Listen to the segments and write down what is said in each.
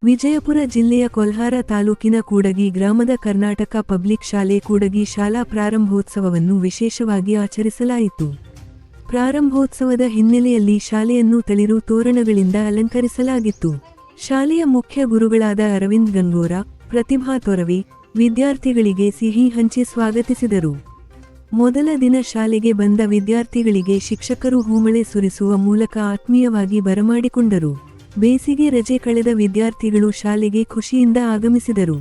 ವಿಜಯಪುರ ಜಿಲ್ಲೆಯ ಕೊಲ್ಹಾರ ತಾಲೂಕಿನ ಕೂಡಗಿ ಗ್ರಾಮದ ಕರ್ನಾಟಕ ಪಬ್ಲಿಕ್ ಶಾಲೆ ಕೂಡಗಿ ಶಾಲಾ ಪ್ರಾರಂಭೋತ್ಸವವನ್ನು ವಿಶೇಷವಾಗಿ ಆಚರಿಸಲಾಯಿತು. ಪ್ರಾರಂಭೋತ್ಸವದ ಹಿನ್ನೆಲೆಯಲ್ಲಿ ಶಾಲೆಯನ್ನು ತಳಿರು ತೋರಣಗಳಿಂದ ಅಲಂಕರಿಸಲಾಗಿತ್ತು. ಶಾಲೆಯ ಮುಖ್ಯ ಗುರುಗಳಾದ ಅರವಿಂದ್ ಗಂಗೋರ, ಪ್ರತಿಭಾ ತೊರವಿ ವಿದ್ಯಾರ್ಥಿಗಳಿಗೆ ಸಿಹಿ ಹಂಚಿ ಸ್ವಾಗತಿಸಿದರು. ಮೊದಲ ದಿನ ಶಾಲೆಗೆ ಬಂದ ವಿದ್ಯಾರ್ಥಿಗಳಿಗೆ ಶಿಕ್ಷಕರು ಹೂಮಳೆ ಸುರಿಸುವ ಮೂಲಕ ಆತ್ಮೀಯವಾಗಿ ಬರಮಾಡಿಕೊಂಡರು. ಬೇಸಿಗೆ ರಜೆ ಕಳೆದ ವಿದ್ಯಾರ್ಥಿಗಳು ಶಾಲೆಗೆ ಖುಷಿಯಿಂದ ಆಗಮಿಸಿದರು.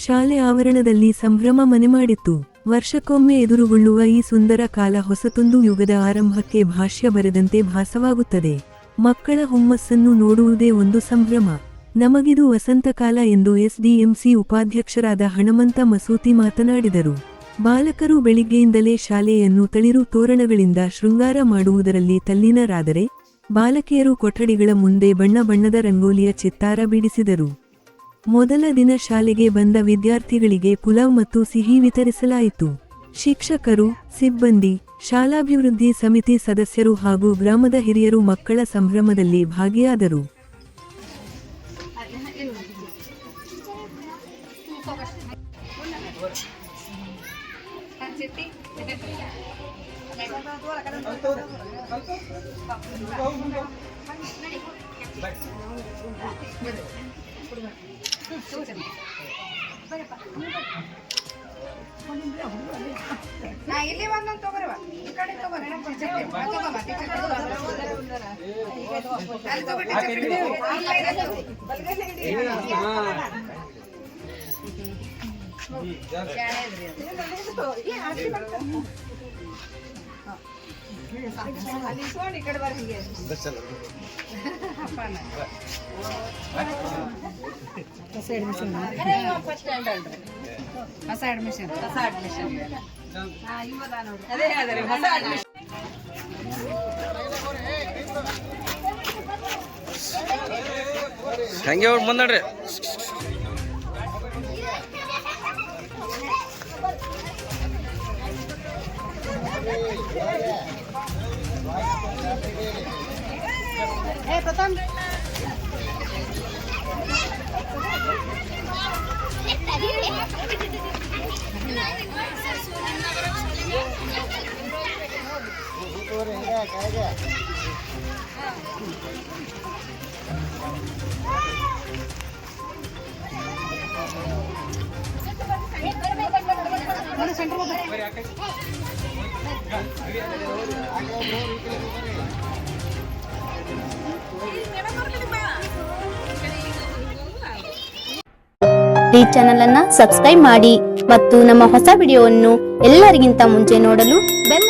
ಶಾಲೆ ಆವರಣದಲ್ಲಿ ಸಂಭ್ರಮ ಮನೆಮಾಡಿತ್ತು. ವರ್ಷಕ್ಕೊಮ್ಮೆ ಎದುರುಗೊಳ್ಳುವ ಈ ಸುಂದರ ಕಾಲ ಹೊಸತೊಂದು ಯುಗದ ಆರಂಭಕ್ಕೆ ಭಾಷ್ಯ ಬರೆದಂತೆ ಭಾಸವಾಗುತ್ತದೆ. ಮಕ್ಕಳ ಹುಮ್ಮಸ್ಸನ್ನು ನೋಡುವುದೇ ಒಂದು ಸಂಭ್ರಮ. ನಮಗಿದು ವಸಂತಕಾಲ ಎಂದು ಎಸ್ಡಿಎಂಸಿ ಉಪಾಧ್ಯಕ್ಷರಾದ ಹಣಮಂತ ಮಸೂತಿ ಮಾತನಾಡಿದರು. ಬಾಲಕರು ಬೆಳಿಗ್ಗೆಯಿಂದಲೇ ಶಾಲೆಯನ್ನು ತಳಿರು ತೋರಣಗಳಿಂದ ಶೃಂಗಾರ ಮಾಡುವುದರಲ್ಲಿ ತಲ್ಲೀನರಾದರೆ, ಬಾಲಕಿಯರು ಕೊಠಡಿಗಳ ಮುಂದೆ ಬಣ್ಣ ಬಣ್ಣದ ರಂಗೋಲಿಯ ಚಿತ್ತಾರ ಬಿಡಿಸಿದರು. ಮೊದಲ ದಿನ ಶಾಲೆಗೆ ಬಂದ ವಿದ್ಯಾರ್ಥಿಗಳಿಗೆ ಪುಲಾವ್ ಮತ್ತು ಸಿಹಿ ವಿತರಿಸಲಾಯಿತು. ಶಿಕ್ಷಕರು, ಸಿಬ್ಬಂದಿ, ಶಾಲಾಭಿವೃದ್ಧಿ ಸಮಿತಿ ಸದಸ್ಯರು ಹಾಗೂ ಗ್ರಾಮದ ಹಿರಿಯರು ಮಕ್ಕಳ ಸಂಭ್ರಮದಲ್ಲಿ ಭಾಗಿಯಾದರು. ಇಲ್ಲಿ ಒಂದೊಂದು ತಗೋರವ ಈ ಕಡೆ ತಗೋರ ಅಲ್ಲಿ ಸೋಣಿ ಕಡೆ ಬರ ಹಿಂಗೆ ಹೊಸ ಅಡ್ಮಿಷನ್ ಅದೇ ಹೇಳಿದ್ರೆ ಹೊಸ ಅಡ್ಮಿಷನ್ ಹಂಗೆ ಅವ್ರು ಬಂದ್ರಿ. ಪ್ರಥಮ್ ಈ ಚಾನೆಲ್ ಅನ್ನು ಸಬ್ಸ್ಕ್ರೈಬ್ ಮಾಡಿ ಮತ್ತು ನಮ್ಮ ಹೊಸ ವಿಡಿಯೋವನ್ನು ಎಲ್ಲರಿಗಿಂತ ಮುಂಚೆ ನೋಡಲು ಬೆಲ್